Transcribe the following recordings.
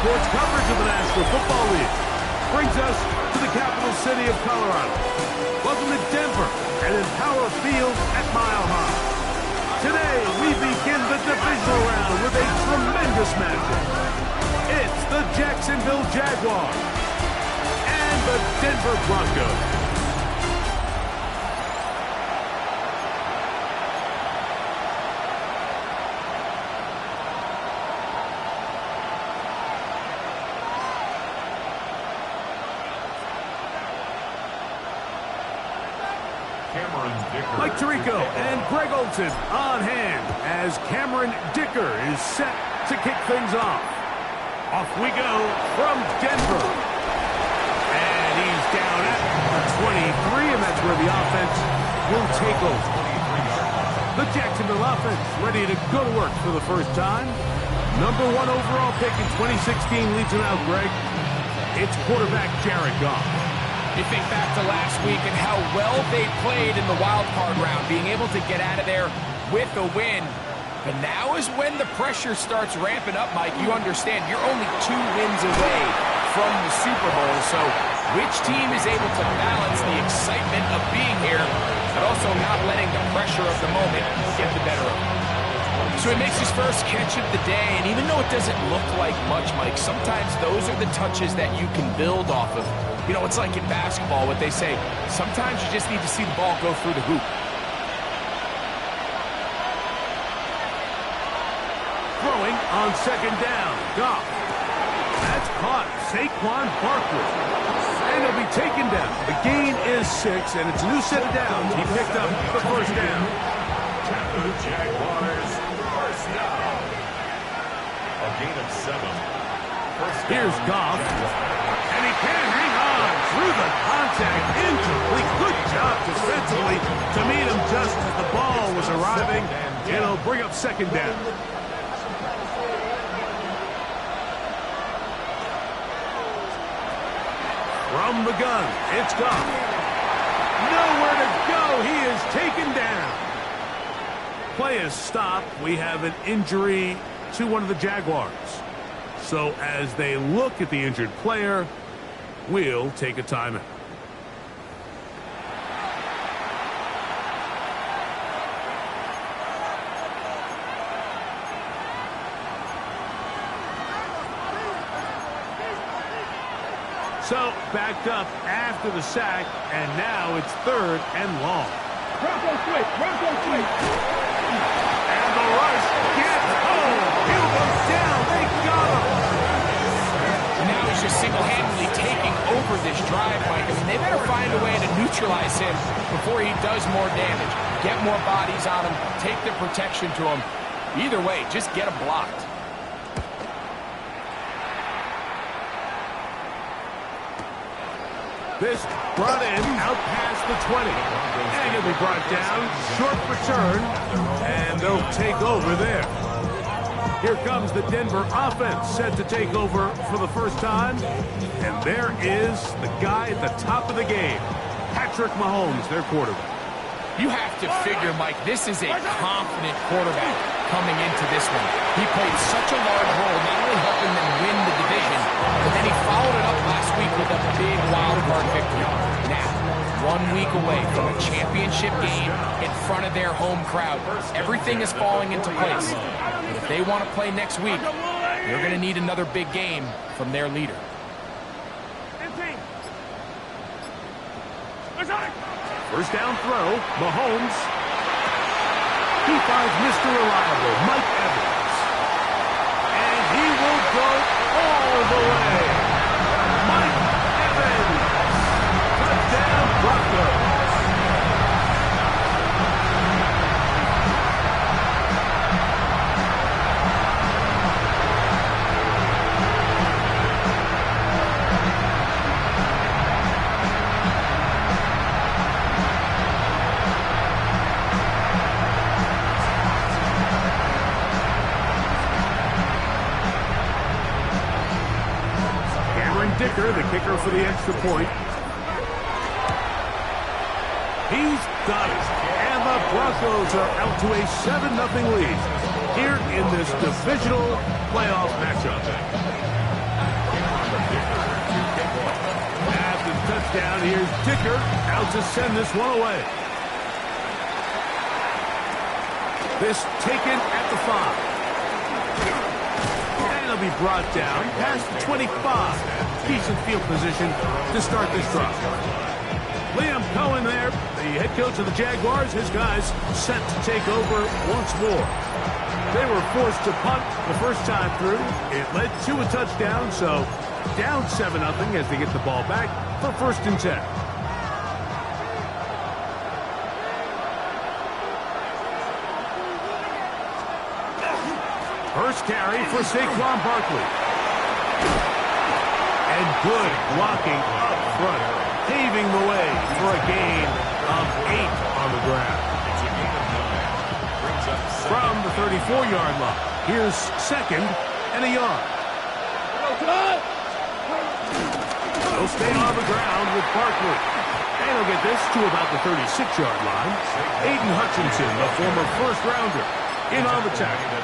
sports coverage of the National Football League brings us to the capital city of Colorado. Welcome to Denver and Empower Field at Mile High. Today, we begin the divisional round with a tremendous matchup. It's the Jacksonville Jaguars and the Denver Broncos. Mike Tirico and Greg Olson on hand as Cameron Dicker is set to kick things off. Off we go from Denver. And he's down at the 23, and that's where the offense will take over. The Jacksonville offense ready to go to work for the first time. Number 1 overall pick in 2016 leads him out, Greg. It's quarterback Jared Goff. You think back to last week and how well they played in the wild card round, being able to get out of there with a win. But now is when the pressure starts ramping up, Mike. You understand you're only 2 wins away from the Super Bowl. So which team is able to balance the excitement of being here, but also not letting the pressure of the moment get the better of them? So he makes his first catch of the day, and even though it doesn't look like much, Mike, sometimes those are the touches that you can build off of. You know, it's like in basketball, what they say, sometimes you just need to see the ball go through the hoop. Throwing on second down, Goff. That's caught, Saquon Barkley. And he'll be taken down. The gain is 6, and it's a new set of downs. He picked up the first down. The Jaguars, first down. A gain of 7. Here's Goff. And he can hang on through the contact, incomplete. Good job defensively to meet him just as the ball was arriving. And it'll bring up second down. From the gun, it's Goff. Nowhere to go. He is taken down. Play is stopped. We have an injury to one of the Jaguars. So as they look at the injured player, we'll take a timeout. So backed up after the sack, and now it's 3rd and long. Bronco quick, Bronco quick. And the rush gets home. Hill goes down. They got him. Now he's just single-handedly taking over this drive, Mike. I mean, they better find a way to neutralize him before he does more damage. Get more bodies on him. Take the protection to him. Either way, just get him blocked. This brought in out past the 20. And it'll be brought down. Short return. And they'll take over there. Here comes the Denver offense set to take over for the first time. And there is the guy at the top of the game, Patrick Mahomes, their quarterback. You have to figure, Mike, this is a confident quarterback coming into this one. He played such a large role, not only helping them win the division, but then he followed it up last week with a big wild card victory. Now, 1 week away from a championship game in front of their home crowd. Everything is falling into place. But if they want to play next week, they're going to need another big game from their leader. First down throw, Mahomes. He finds Mr. Reliable, Mike Evans. And he will go all the way. Mike Evans. Touchdown, Broncos. Dicker, the kicker for the extra point. He's got it. And the Broncos are out to a 7-0 lead here in this divisional playoff matchup. First down, here's Dicker out to send this one away. This taken at the 5. And it'll be brought down past the 25. Decent field position to start this drive. Liam Cohen there, the head coach of the Jaguars. His guys set to take over once more. They were forced to punt the first time through. It led to a touchdown, so down 7-0 as they get the ball back for 1st and 10. First carry for Saquon Barkley. And good blocking up front, paving the way for a gain of 8 on the ground. From the 34-yard line, here's 2nd and a yard. They'll stay on the ground with Barkley. And he'll get this to about the 36-yard line. Aiden Hutchinson, the former first-rounder, in on the tackle.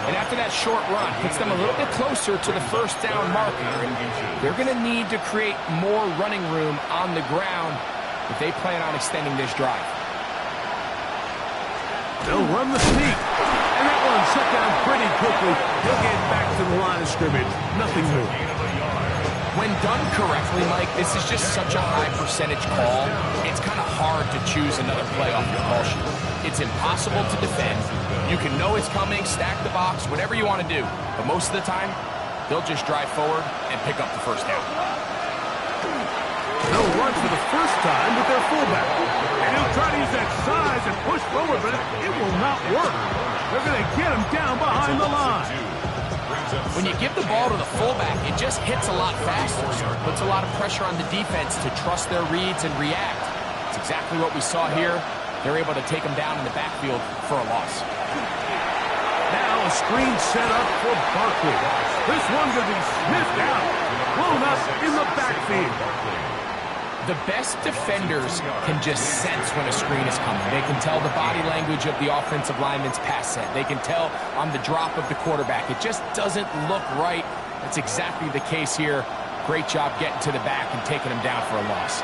And after that short run, puts them a little bit closer to the first down marker. And they're going to need to create more running room on the ground if they plan on extending this drive. They'll run the sneak. And that one shut down pretty quickly. He'll get back to the line of scrimmage. Nothing more. When done correctly, Mike, this is just such a high percentage call. It's kind of hard to choose another play off your call sheet. It's impossible to defend. You can know it's coming, stack the box, whatever you want to do. But most of the time, they'll just drive forward and pick up the first down. They'll run for the first time with their fullback. And he'll try to use that size and push forward, but it will not work. They're going to get him down behind the line. When you give the ball to the fullback, it just hits a lot faster. So it puts a lot of pressure on the defense to trust their reads and react. It's exactly what we saw here. They're able to take him down in the backfield for a loss. Now a screen set up for Barkley. This one could be sniffed out. Blown up in the backfield. The best defenders can just sense when a screen is coming. They can tell the body language of the offensive lineman's pass set. They can tell on the drop of the quarterback. It just doesn't look right. That's exactly the case here. Great job getting to the back and taking him down for a loss.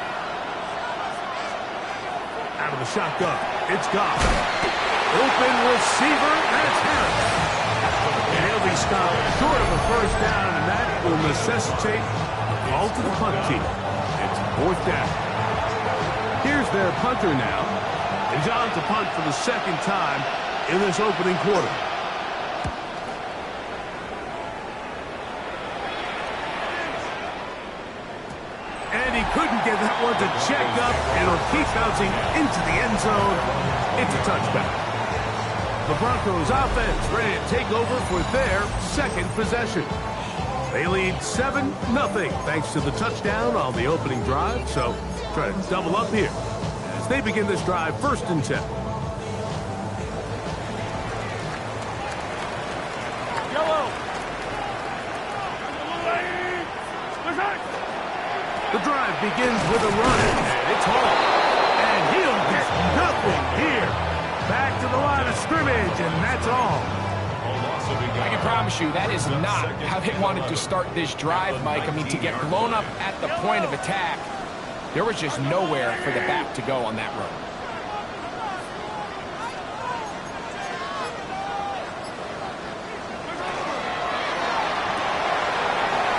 Out of the shotgun, it's Goff. Open receiver, that's Harris. And he'll be stopped short of a first down, and that will necessitate a call to the punt team. It's 4th down. Here's their punter now. And John to punt for the 2nd time in this opening quarter. And he couldn't get that one to check up. It'll keep bouncing into the end zone. It's a touchback. The Broncos offense ready to take over for their 2nd possession. They lead 7-0 thanks to the touchdown on the opening drive. So try to double up here as they begin this drive 1st and 10. The drive begins with a run, and it's home. And he'll get nothing here. Back to the line of scrimmage, and that's all. I can promise you that is not how they wanted to start this drive, Mike. I mean, to get blown up at the point of attack, there was just nowhere for the back to go on that run.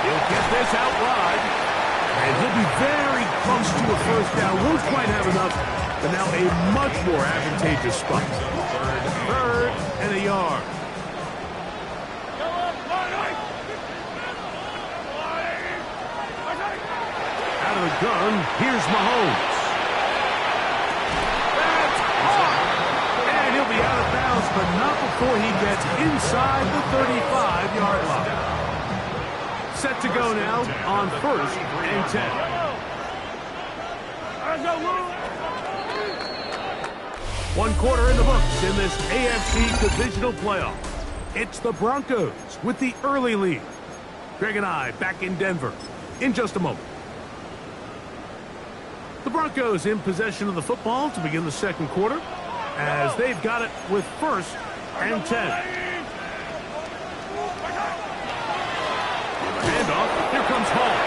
He'll get this out wide. And he'll be very close to a first down. Won't quite have enough, but now a much more advantageous spot. 3rd and a yard. Out of the gun, here's Mahomes. That's hard. And he'll be out of bounds, but not before he gets inside the 35-yard line. Set to go now on 1st and 10. One quarter in the books in this AFC Divisional Playoff. It's the Broncos with the early lead. Greg and I back in Denver in just a moment. The Broncos in possession of the football to begin the 2nd quarter as they've got it with 1st and 10. Handoff. Here comes Hall.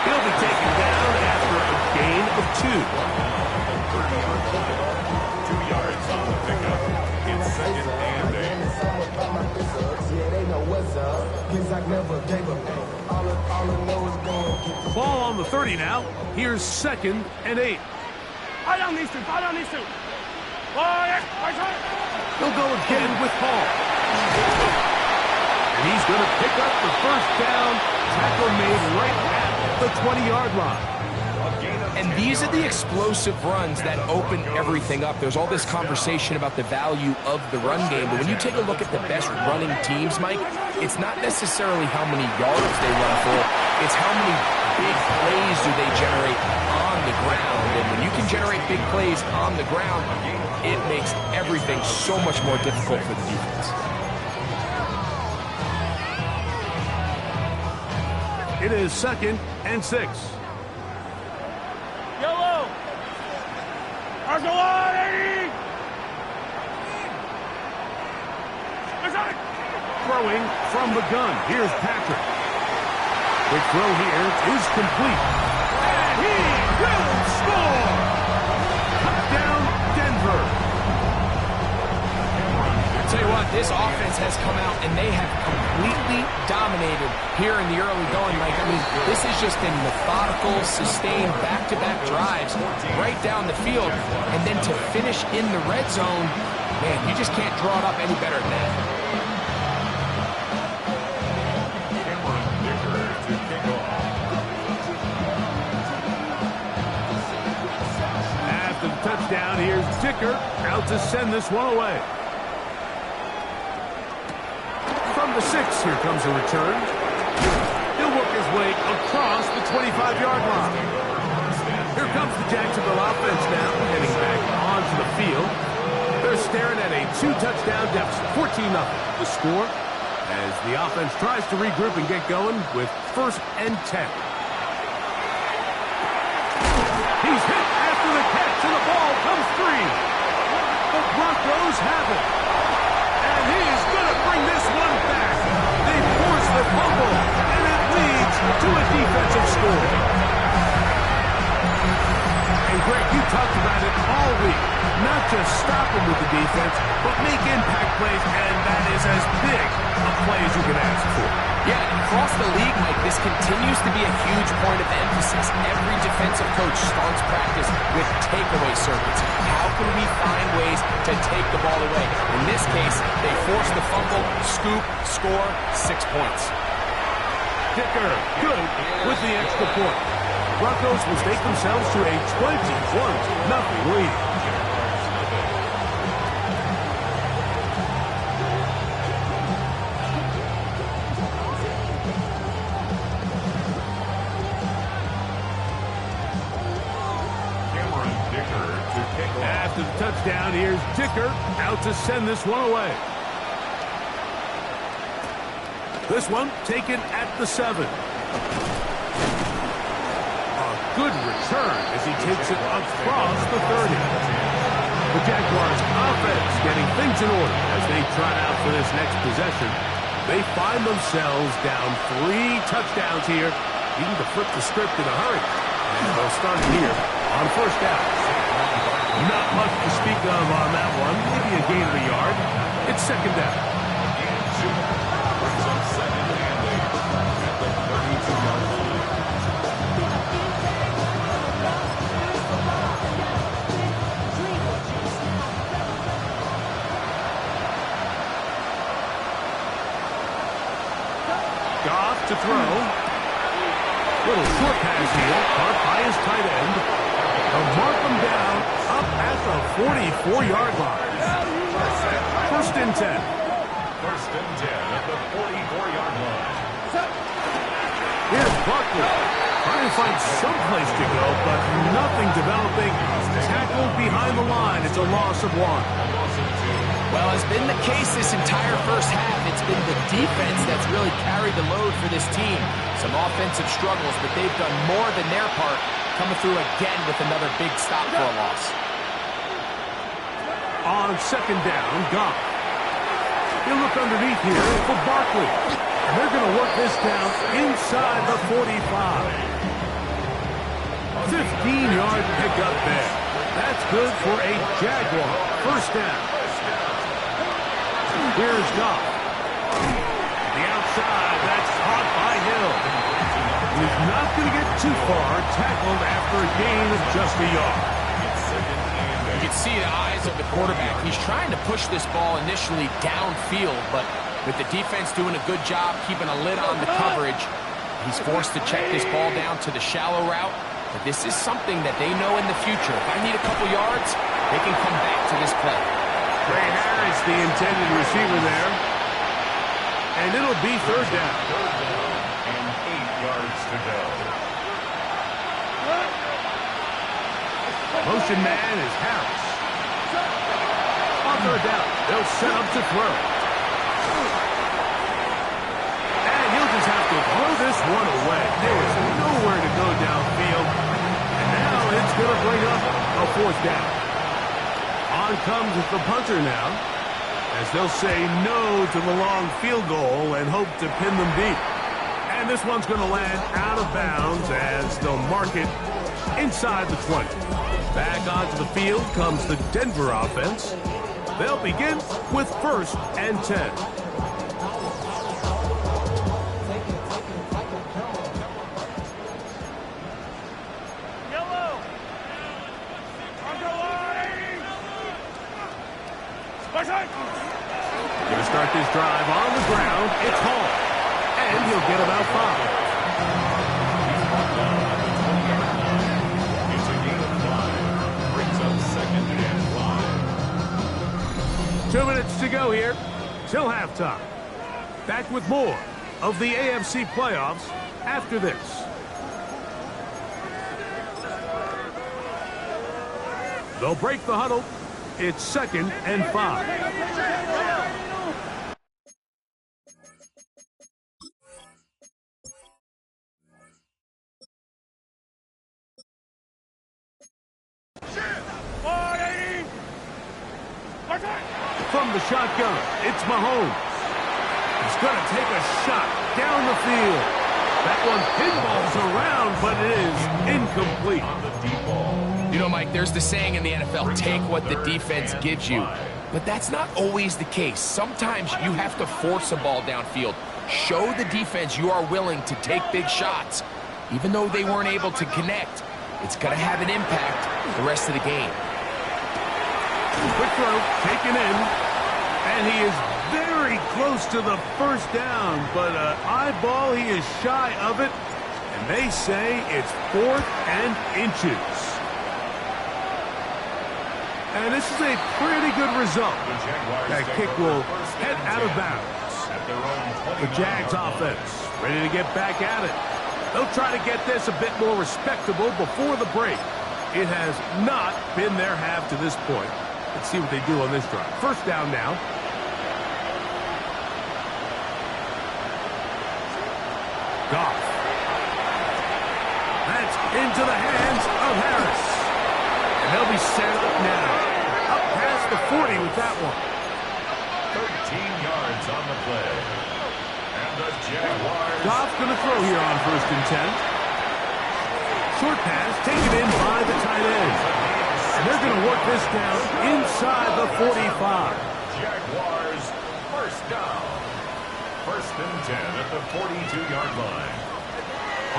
He'll be taken down of 2. 2 yards on the pickup. It's 2nd and 8. Ball on the 30 now. Here's 2nd and 8. He'll go again with Paul. And he's going to pick up the first down. Tackle made right at the 20-yard line. And these are the explosive runs that open everything up. There's all this conversation about the value of the run game, but when you take a look at the best running teams, Mike, it's not necessarily how many yards they run for, it's how many big plays do they generate on the ground. And when you can generate big plays on the ground, it makes everything so much more difficult for the defense. It is 2nd and 6. Yellow. Throwing from the gun. Here's Patrick. Quick throw here is complete. And he will score! Touchdown, Denver. I'll tell you what, this offense has come out and they have completely dominated here in the early going, Mike. I mean, this has just been methodical, sustained, back-to-back drives right down the field. And then to finish in the red zone, man, you just can't draw it up any better than that. After the touchdown, here's Dicker out to send this one away. From the 6, here comes a return. He'll work his way across the 25-yard line. Here comes the Jacksonville offense now, heading back onto the field. They're staring at a 2-touchdown deficit, 14-0. The score as the offense tries to regroup and get going with 1st and 10. He's hit after the catch, and the ball comes free. The Broncos have it. And he's going to bring this one back. They force the fumble, and it leads to a defensive score. And Greg, you talked about it all week. Not just stop them with the defense, but make impact plays, and that is as big a play as you can ask for. Yeah, across the league, Mike, this continues to be a huge point of emphasis. Every defensive coach starts practice with takeaway circuits. How can we find ways to take the ball away? In this case, they force the fumble, scoop, score, 6 points. Dicker, good with the extra point. Broncos will take themselves to a 21-0 lead. After the touchdown, here's Dicker out to send this one away. This one taken at the 7. Good return as he takes it across the 30. The Jaguars offense getting things in order as they try out for this next possession. They find themselves down 3 touchdowns here, needing to flip the script in a hurry. And they'll start here on 1st down. Not much to speak of on that one, maybe a gain of a yard. It's 2nd down. Goff to throw. Little short pass here, caught by his tight end. They'll mark him down up at the 44-yard line. 1st and 10. 1st and 10 at the 44-yard line. Here's Buckley. Trying to find some place to go, but nothing developing. Tackled behind the line. It's a loss of 1. Well, it's been the case this entire first half. It's been the defense that's really carried the load for this team. Some offensive struggles, but they've done more than their part, coming through again with another big stop for a loss. On 2nd down, Goff. He'll look underneath here for Barkley. And they're going to work this down inside the 45. 15-yard pickup there. That's good for a Jaguar first down. Here's Goff. The outside, that's caught by Hill. He's not going to get too far, tackled after a gain of just a yard. You can see the eyes of the quarterback. He's trying to push this ball initially downfield, but with the defense doing a good job keeping a lid on the coverage, he's forced to check this ball down to the shallow route. But this is something that they know in the future. If I need a couple yards, they can come back to this play. Ray Harris, the intended receiver there. And it'll be third down. And 8 yards to go. Motion man is Harris. On third down, they'll set up to throw. And he'll just have to throw this one away. There is nowhere to go downfield. And now it's going to bring up a fourth down. On comes the punter now, as they'll say no to the long field goal and hope to pin them deep. And this one's going to land out of bounds as they'll mark it inside the 20. Back onto the field comes the Denver offense. They'll begin with 1st and 10. Going to start this drive on the ground. It's Hall. And he'll get about 5. It's a gain of 5. Brings up 2nd and 5. 2 minutes to go here till halftime. Back with more of the AFC playoffs after this. They'll break the huddle. It's 2nd and 5. From the shotgun, it's Mahomes. He's going to take a shot down the field. That one pinballs around, but it is incomplete. On the deep ball. You know, Mike, there's the saying in the NFL, take what the defense gives you. But that's not always the case. Sometimes you have to force a ball downfield. Show the defense you are willing to take big shots. Even though they weren't able to connect, it's going to have an impact the rest of the game. Quick throw, taken in, and he is very close to the first down, but eyeball, he is shy of it, and they say it's 4th and inches. And this is a pretty good result. That kick will head out of bounds. The Jags offense ready to get back at it. They'll try to get this a bit more respectable before the break. It has not been their half to this point. Let's see what they do on this drive. First down now. Goff. That's into the hands of Harris. And they'll be set up now. Up past the 40 with that one. 13 yards on the play. And the Jaguars. Goff's going to throw here on 1st and 10. Short pass taken in by the tight end. And they're going to work this down inside the 45. Jaguars first down. 1st and 10 at the 42-yard line.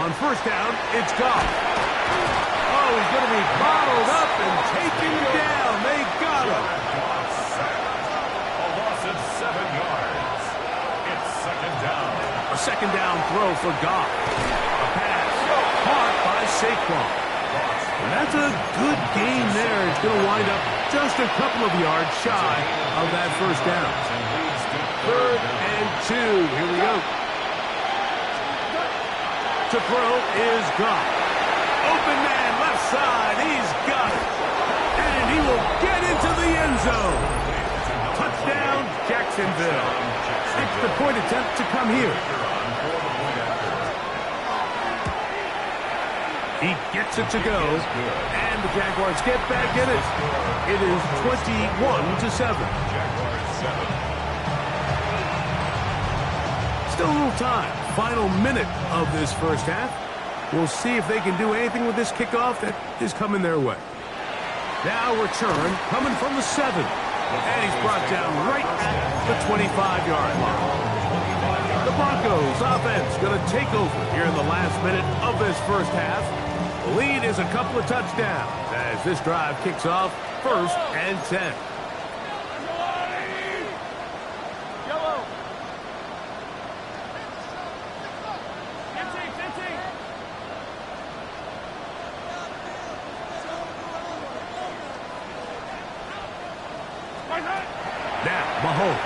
On first down, it's Goff. Oh, he's going to be bottled up and taken down. They got him. A loss of 7 yards. It's 2nd down. A 2nd down throw for Goff. A pass caught by Saquon. And that's a good gain there. It's going to wind up just a couple of yards shy of that first down. 3rd and 2. Here we go. To throw is Goff. Open man, left side. He's got it. And he will get into the end zone. Touchdown, Jacksonville. Extra point attempt to come here. He gets it to go, and the Jaguars get back in it. It is 21-7. Still a little time. Final minute of this first half. We'll see if they can do anything with this kickoff that is coming their way. Now return coming from the 7. And he's brought down right at the 25-yard line. The Broncos offense going to take over here in the last minute of this first half. The lead is a couple of touchdowns as this drive kicks off 1st and 10. Now, Mahomes.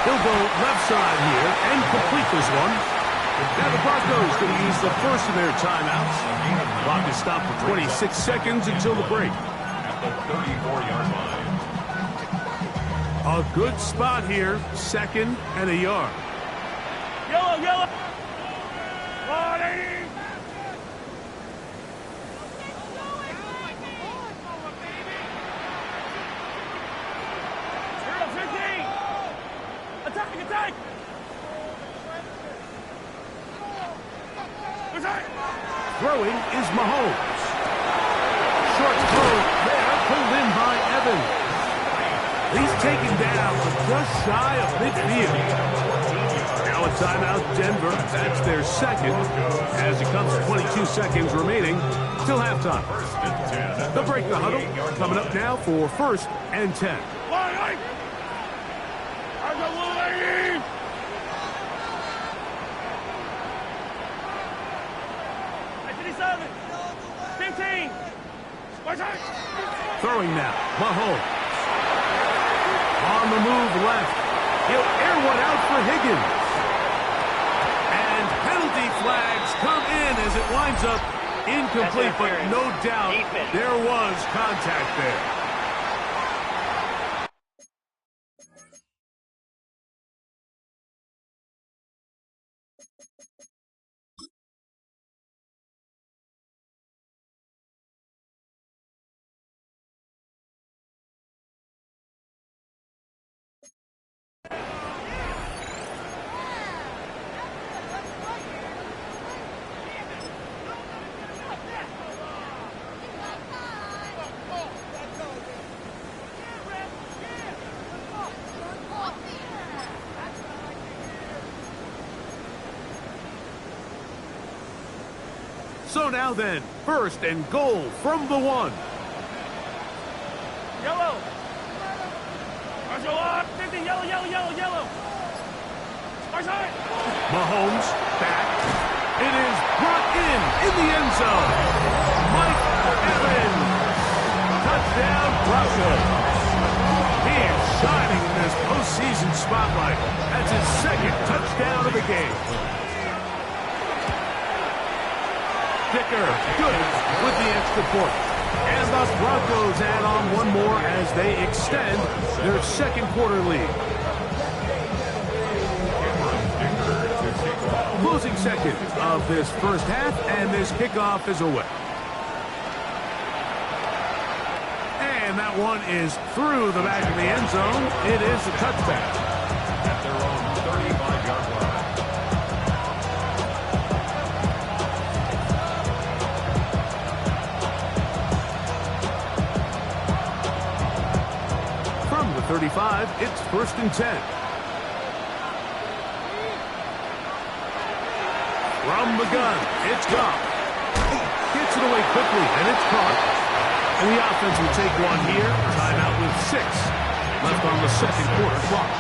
He'll go left side here and complete this one. Now the Broncos going to use the first of their timeouts. Clock is stopped for 26 seconds until the break. At the 34-yard line. A good spot here, 2nd and a yard. Yellow, yellow. 180. Throwing is Mahomes. Short throw there, pulled in by Evans. He's taken down just shy of midfield. Now a timeout, Denver. That's their second as it comes to 22 seconds remaining till halftime. They'll break the huddle. Coming up now for 1st and 10. Throwing now, Mahomes. On the move left. He'll air one out for Higgins. And penalty flags come in as it winds up incomplete, but no doubt there was contact there. So now then, 1st and goal from the 1. Yellow. Yellow, yellow, yellow, yellow. Mahomes back. It is brought in the end zone. Mike Evans. Touchdown, Broncos. He is shining in this postseason spotlight. That's his 2nd touchdown of the game. Dicker, good with the extra point. And the Broncos add on one more as they extend their 2nd quarter lead. Closing seconds of this first half, and this kickoff is away. And that one is through the back of the end zone. It is a touchback. At their own 35-yard line. From the 35, it's 1st and 10. From the gun, it's Goff. Gets it away quickly, and it's caught. And the offense will take one here. Timeout with 6 left on the 2nd quarter clock.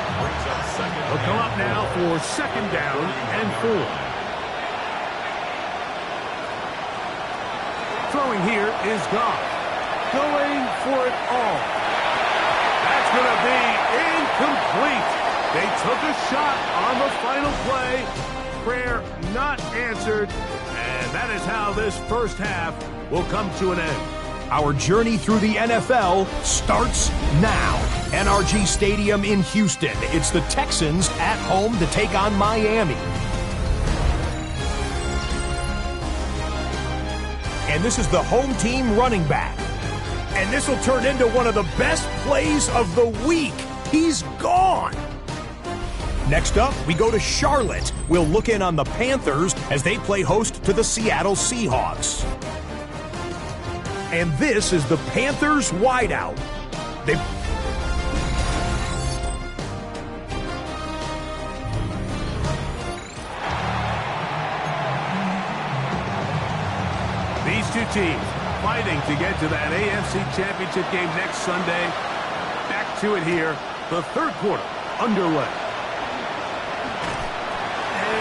They'll come up now for 2nd down and 4. Throwing here is Goff. Going for it all. That's going to be incomplete. They took a shot on the final play. Prayer not answered. And that is how this first half will come to an end. Our journey through the NFL starts now. NRG Stadium in Houston. It's the Texans at home to take on Miami. And this is the home team running back. And this will turn into one of the best plays of the week. He's gone. Next up, we go to Charlotte. We'll look in on the Panthers as they play host to the Seattle Seahawks. And this is the Panthers wideout. These two teams fighting to get to that AFC Championship game next Sunday. Back to it here. The third quarter underway.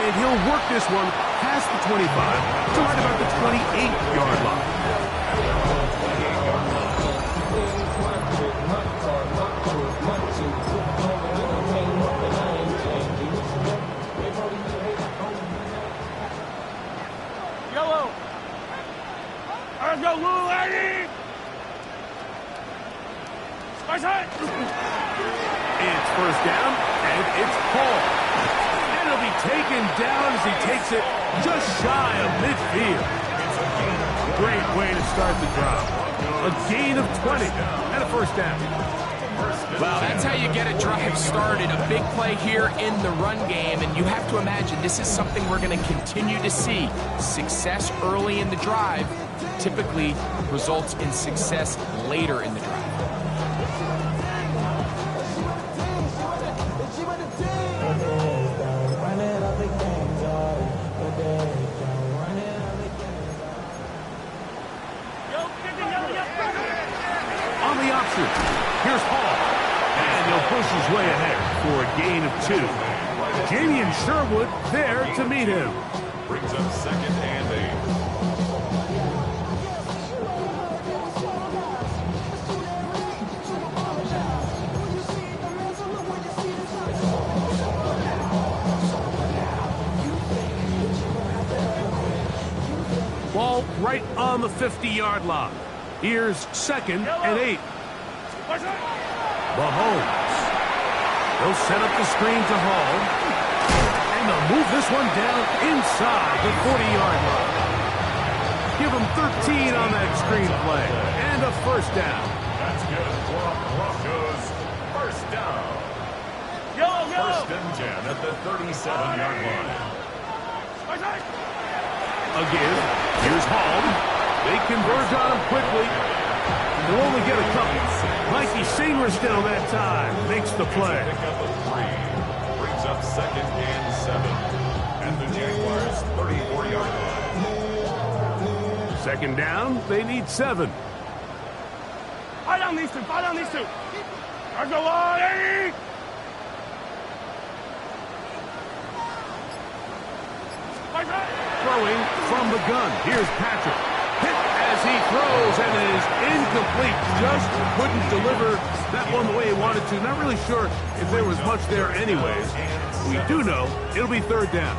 And he'll work this one past the 25 to right about the 28-yard line. Yellow. Let's go, Lou Lady. It's first down, and it's Paul. And he'll be taken down as he takes it just shy of midfield. Great way to start the drive. A gain of 20 and a first down. Well, that's how you get a drive started. A big play here in the run game, and you have to imagine this is something we're going to continue to see. Success early in the drive typically results in success later in the drive. On the option, here's Hall. And he'll push his way ahead for a gain of 2. Jamie and Sherwood there to meet him. Brings up second and 8. Ball right on the 50-yard line. Here's second and 8. Mahomes. They'll set up the screen to Hall. And they'll move this one down inside the 40-yard line. Give them 13 on that screen play. And a first down. That's good for a Broncos first down. First and 10 at the 37-yard line. Again, here's Hall. They converge on him quickly. They'll only get a couple. Mikey Singer still that time makes the play. Pick up a 3. Brings up second and 7 at the Jaguars 34-yard line. Second down, they need 7. Fight down these two. Let's go, Lady. Throwing from the gun. Here's Patrick. Hit as he throws, and it is incomplete. Just couldn't deliver that one the way he wanted to. Not really sure if there was much there anyways. We do know it'll be third down.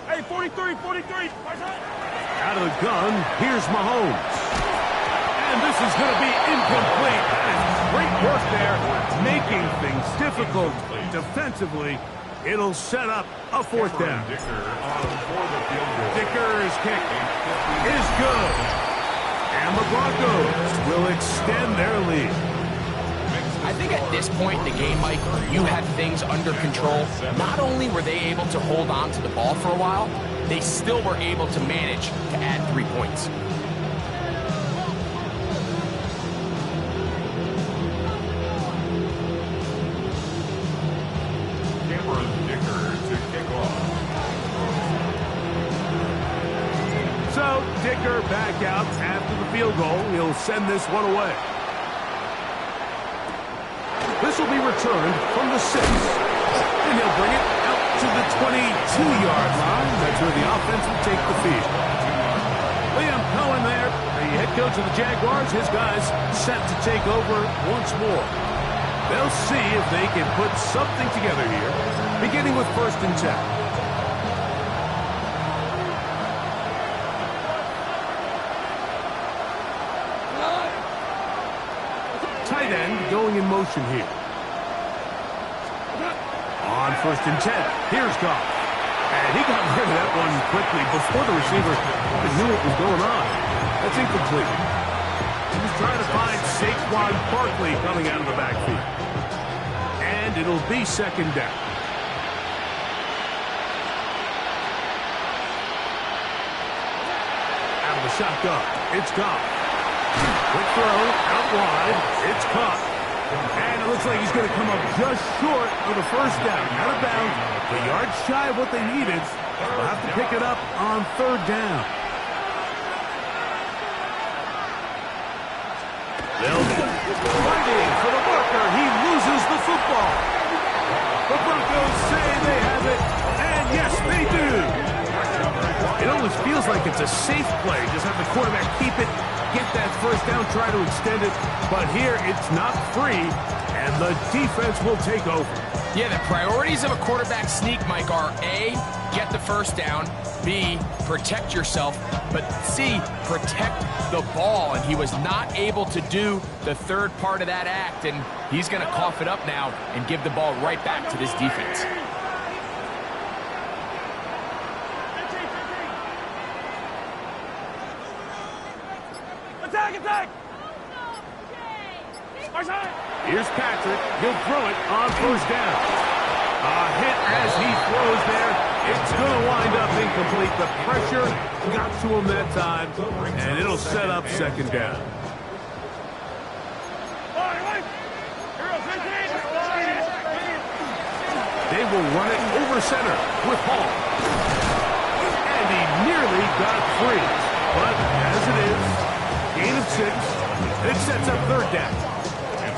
Hey, 43. Out of the gun, here's Mahomes. And this is going to be incomplete. That is great work there, making things difficult defensively. It'll set up a fourth down. Dicker on for the field goal. Dicker's kick is good. And the Broncos will extend their lead. I think at this point in the game, Mike, you had things under control. Not only were they able to hold on to the ball for a while, they still were able to manage to add 3 points. So Dicker back out after the field goal. He'll send this one away. This will be returned from the 6. And he'll bring it out to the 22-yard line. That's where the offense will take the field. Liam Cohen there, the head coach of the Jaguars. His guys set to take over once more. They'll see if they can put something together here, beginning with first and 10. Tight end going in motion here. On first and 10, here's Goff. And he got rid of that one quickly before the receiver knew what was going on. That's incomplete. He was trying to find Saquon Barkley coming out of the backfield. And it'll be second down. Out of the shotgun. It's gone. Quick throw, out wide. It's caught. And it looks like he's going to come up just short of the first down. Out of bounds, a yard shy of what they needed. They'll have to pick it up on third down. They'll be fighting for the marker. He loses the football. The Broncos say they have it, and yes, they do. It almost feels like it's a safe play. Just have the quarterback keep it, get that first down, try to extend it. But here, it's not free, and the defense will take over. Yeah, the priorities of a quarterback sneak, Mike, are A, get the first down, B, protect yourself, but C, protect the ball. And he was not able to do the third part of that act, and he's going to cough it up now and give the ball right back to this defense. Attack! Here's Patrick. He'll throw it on first down. A hit as he throws there. It's going to wind up incomplete. The pressure got to him that time, and it'll set up second down. They will run it over center with Hall. And he nearly got free. But as it is, gain of 6. It sets up third down.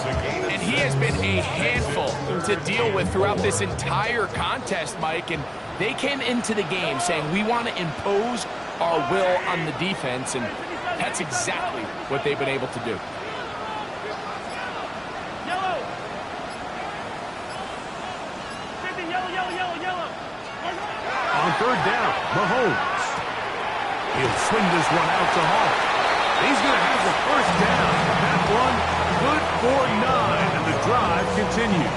And he has been a handful to deal with throughout this entire contest, Mike. And they came into the game saying, we want to impose our will on the defense. And that's exactly what they've been able to do. Yellow. On third down, Mahomes. He'll swing this one out to Hall. He's going to have the first down. That one good for 9, and the drive continues.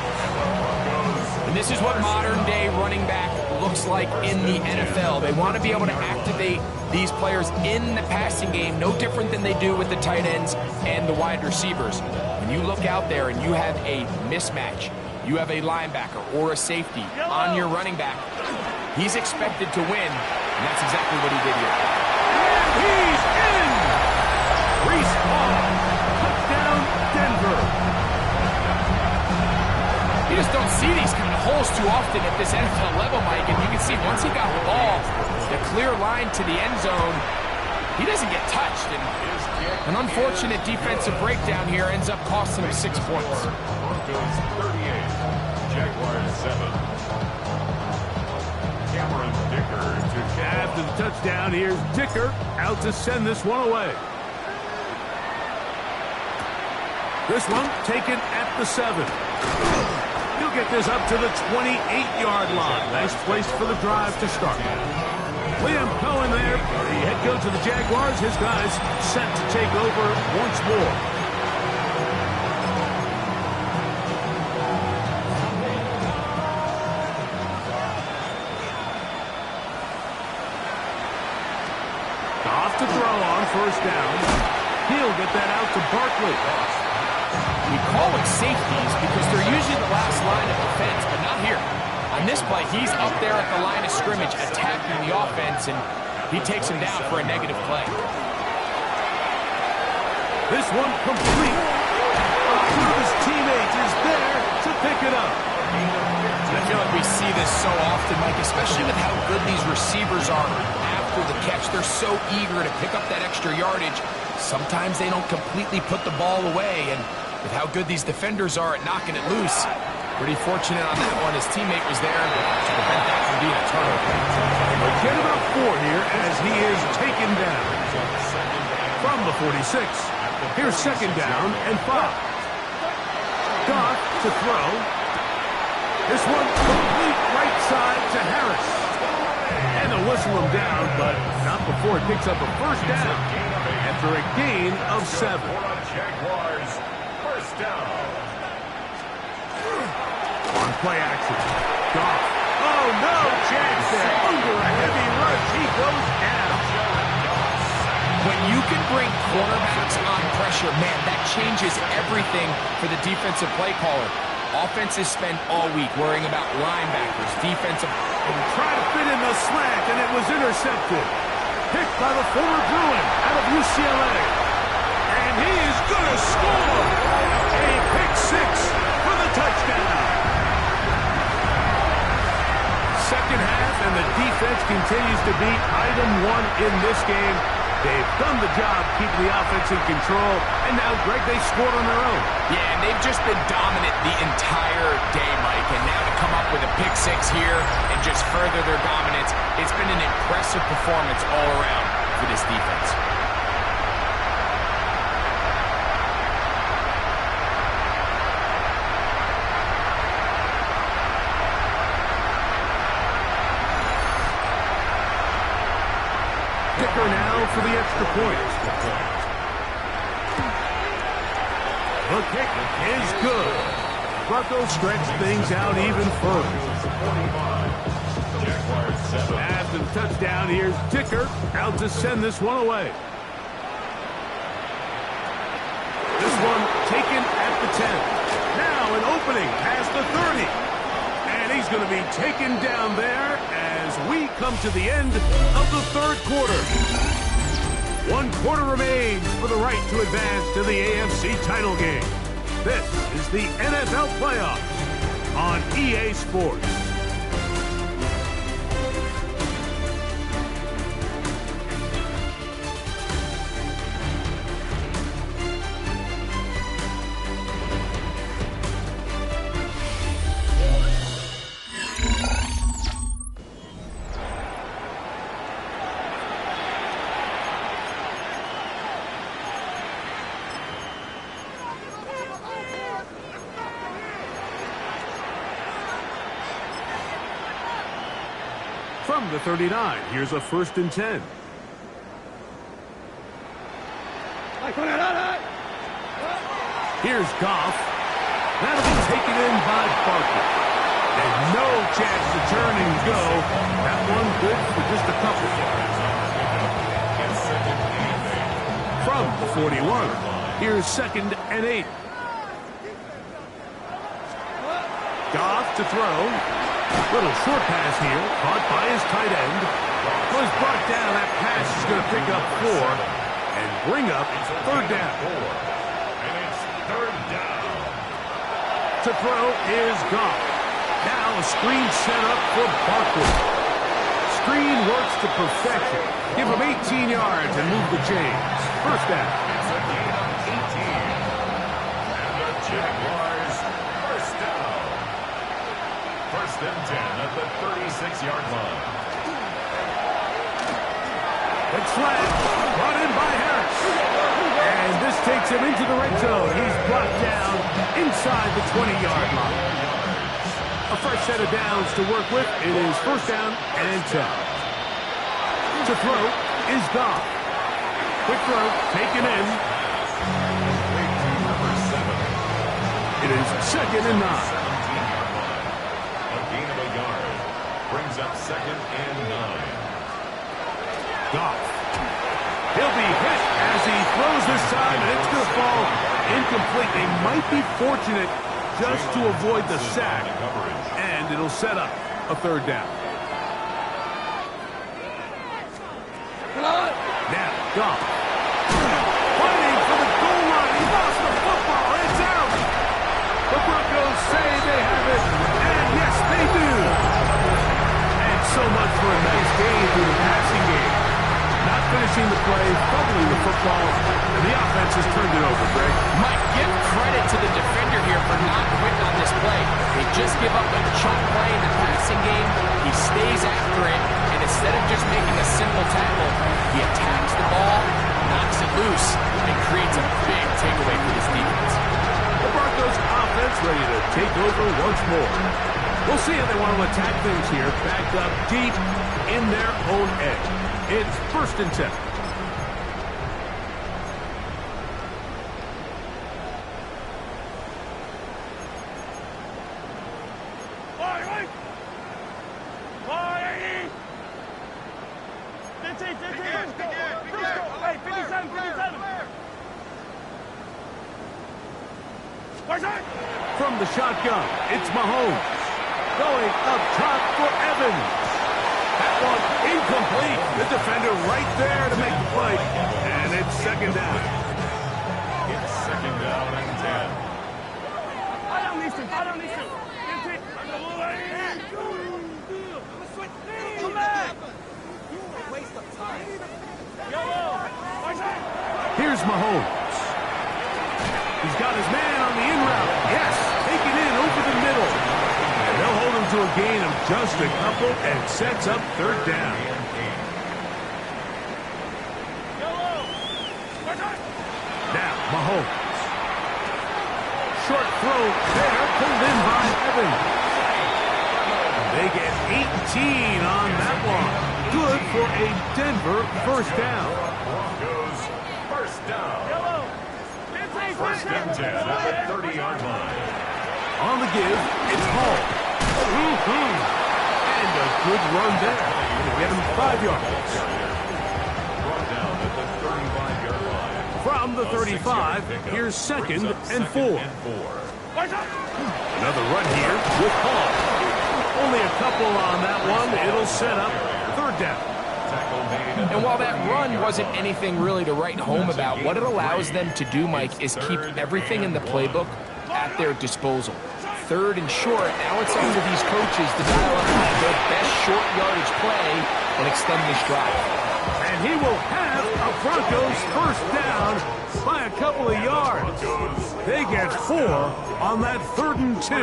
And this is what modern-day running back looks like in the NFL. They want to be able to activate these players in the passing game, no different than they do with the tight ends and the wide receivers. When you look out there and you have a mismatch, you have a linebacker or a safety on your running back, he's expected to win, and that's exactly what he did here. And he's in! Reese Hall, touchdown, Denver. You just don't see these kind of holes too often at this NFL level, Mike, and you can see once he got the ball, the clear line to the end zone, he doesn't get touched, and an unfortunate defensive breakdown here ends up costing him 6 points. Broncos 38, Jaguars 7. Cameron Dicker to After the touchdown, here's Dicker out to send this one away. This one taken at the 7. He'll get this up to the 28-yard line. Nice place for the drive to start. Liam Cohen there, the head coach of the Jaguars. His guys set to take over once more. Off to throw on first down. He'll get that out to Barkley. We call it safeties because they're usually the last line of defense, but not here. On this play, he's up there at the line of scrimmage attacking the offense, and he takes him down for a negative play. This one complete. One of his teammates is there to pick it up. I feel like we see this so often, Mike, especially with how good these receivers are after the catch. They're so eager to pick up that extra yardage. Sometimes they don't completely put the ball away, and with how good these defenders are at knocking it loose, pretty fortunate on that one. His teammate was there to prevent that from being a turnover. But get about 4 here as he is taken down. From the 46, here's second down and 5. Goff to throw. This one complete right side to Harris. And they'll whistle him down, but not before it picks up a first down after a gain of 7. Jaguars, first down. On play action, Goff Oh, no chance there. Under a heavy rush, he goes down. When you can bring cornerbacks on pressure, man, that changes everything for the defensive play caller. Offenses spend all week worrying about linebackers, defensive... And try to fit in the slant, and it was intercepted. Picked by the former Bruin out of UCLA. And he is going to score. A pick six for the touchdown. Second half, and the defense continues to be item one in this game. They've done the job keeping the offense in control, and now, Greg, they scored on their own. Yeah, and they've just been dominant the entire day, Mike, and now to come up with a pick six here and just further their dominance, it's been an impressive performance all around for this defense. Kicker now for the extra point. The kick is good. Broncos stretch things out even further. After the touchdown, here's Dicker out to send this one away. This one taken at the 10. Now an opening past the 30. And he's going to be taken down there as we come to the end of the third quarter. 1 quarter remains for the right to advance to the AFC title game. This is the NFL Playoffs on EA Sports. From the 39, here's a 1st and 10. Here's Goff. That'll be taken in by Barker. And no chance to turn and go. That one good for just a couple. From the 41, here's 2nd and 8. Goff to throw. Little short pass here, caught by his tight end. Was brought down. That pass is going to pick up 4 and bring up 3rd down. And it's 3rd down. To throw is Goff. Now a screen set up for Barkley. Screen works to perfection. Give him 18 yards and move the chains. 1st down. It's a gain of 18. And the Jaguars 1st down. 1st and 10 at the 36-yard line. It's flat, brought in by Harris. And this takes him into the red zone. He's brought down inside the 20-yard line. A fresh set of downs to work with. It is 1st down and 10. To throw is Goff. Quick throw, taken in. Number 7. It is 2nd and 9. Brings up 2nd and 9. Goff. He'll be hit as he throws this time, and it's going to fall incomplete. They might be fortunate just to avoid the sack, and it'll set up a 3rd down. Now, Goff. Fighting for the goal line. He lost the football. It's out. The Broncos say they have it, and yes, they do. So much for a nice game through the passing game. Not finishing the play, fumbling the football, and the offense has turned it over, Greg. Mike, give credit to the defender here for not quitting on this play. They just give up a chunk play in the passing game. He stays after it, and instead of just making a simple tackle, he attacks the ball, knocks it loose, and creates a big takeaway for this defense. The Broncos offense ready to take over once more. We'll see how they want to attack things here, backed up deep in their own end. It's 1st and 10. Hey, 57, 57. From the shotgun, it's Mahomes. Going up top for Evans. That one incomplete. The defender right there to make the play. And it's second down. It's second down and 10. I don't need to. Come back. Waste of time. Here's Mahomes. He's got his man on the in route. Yes, taken in over the middle. And they'll hold him to a gain of just a couple and sets up third down. Now, Mahomes. Short throw there, pulled in by Evans. They get 18 on that one. Good for a Denver first down. Broncos first down. First and 10 at the 30-yard line. On the give, it's Hall. And a good run there. Gonna get him 5 yards. Brought down at the 35-yard line. From the 35, here's second and 4. Another run here with Hall. Only a couple on that one. It'll set up third down. And while that run wasn't anything really to write home about, what it allows them to do, Mike, is keep everything in the playbook at their disposal. Third and short, now it's up to these coaches to dial up their best short yardage play and extend this drive. And he will have a Broncos first down by a couple of yards. They get 4 on that 3rd and 2.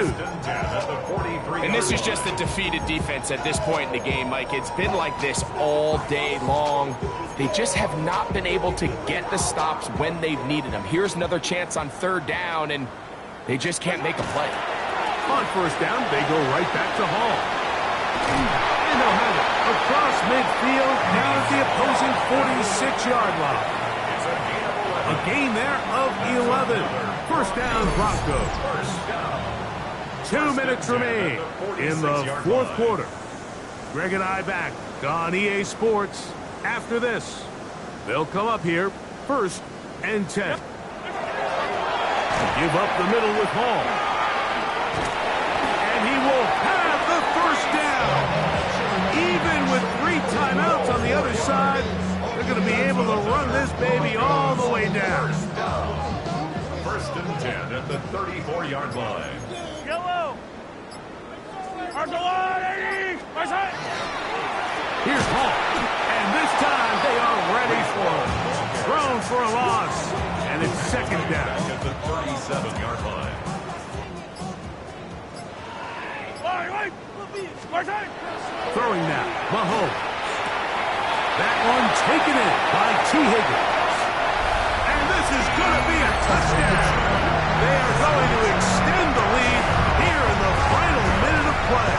And this is just a defeated defense at this point in the game, Mike. It's been like this all day long. They just have not been able to get the stops when they've needed them. Here's another chance on 3rd down, and they just can't make a play. On first down, they go right back to Hall. And they'll have it across midfield, down at the opposing 46-yard line. A gain there of 11. First down, Broncos. 2 minutes remain in the 4th quarter. Greg and I back on EA Sports after this. They'll come up here, 1st and 10. Give up the middle with Hall. And he will have the first down. Even with 3 timeouts on the other side, they're going to be able to run this baby all the way down. 1st and 10 at the 34-yard line. Yellow. Here's Hall. And this time they are ready for him. Thrown for a loss. And it's second down. At the 37-yard line. Throwing now, Mahomes. That one taken in by T. Higgins. And this is going to be a touchdown. They are going to extend the lead here in the final minute of play.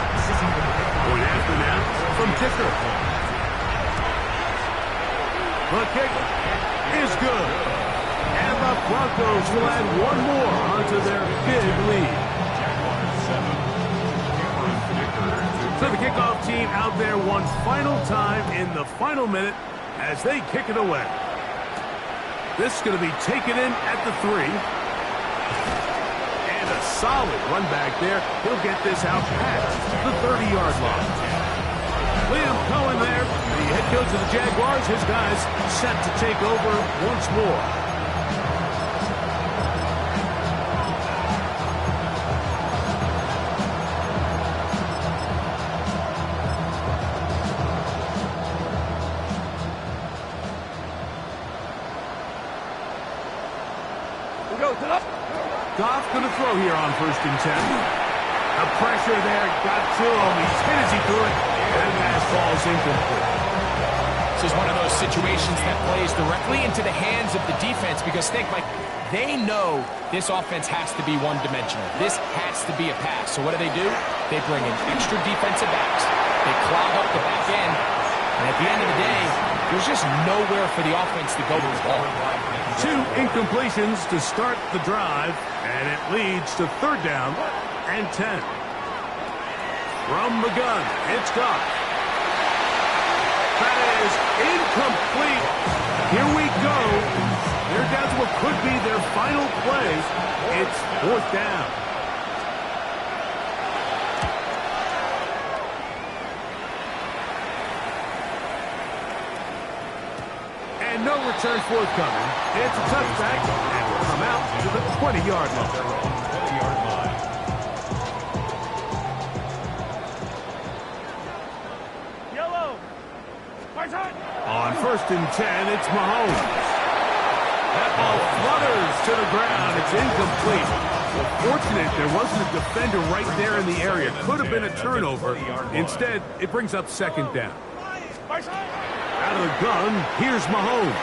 Point after now from Dicker. The kick is good. And the Broncos will add one more onto their big lead. So the kickoff team out there one final time in the final minute as they kick it away. This is going to be taken in at the 3. And a solid run back there. He'll get this out past the 30-yard line. Liam Cohen there, the head coach of the Jaguars. His guys set to take over once more. Goff going to throw here on 1st and 10. The pressure there got to him. He's hit as he threw it. And that falls incomplete. This is one of those situations that plays directly into the hands of the defense because, think, Mike, they know this offense has to be one-dimensional. This has to be a pass. So what do? They bring in extra defensive backs. They clog up the back end. And at the end of the day, there's just nowhere for the offense to go with the ball. 2 incompletions to start the drive, and it leads to 3rd down and 10. From the gun, it's Goff. That is incomplete. Here we go. They're down to what could be their final play. It's 4th down. And no return forthcoming. It's a touchback, and will come out to the 20-yard line. On 1st and 10, it's Mahomes. That ball flutters to the ground. It's incomplete. Well, fortunate there wasn't a defender right there in the area. Could have been a turnover. Instead, it brings up 2nd down. Out of the gun, here's Mahomes.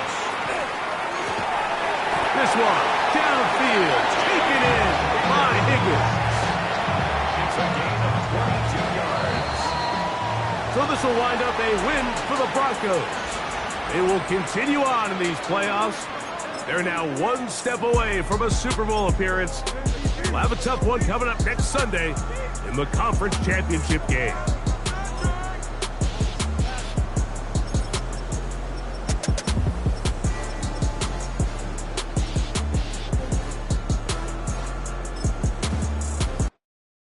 This one, downfield, taken in by Higgins. It's a gain of 22 yards. So this will wind up a win for the Broncos. They will continue on in these playoffs. They're now 1 step away from a Super Bowl appearance. We'll have a tough one coming up next Sunday in the conference championship game.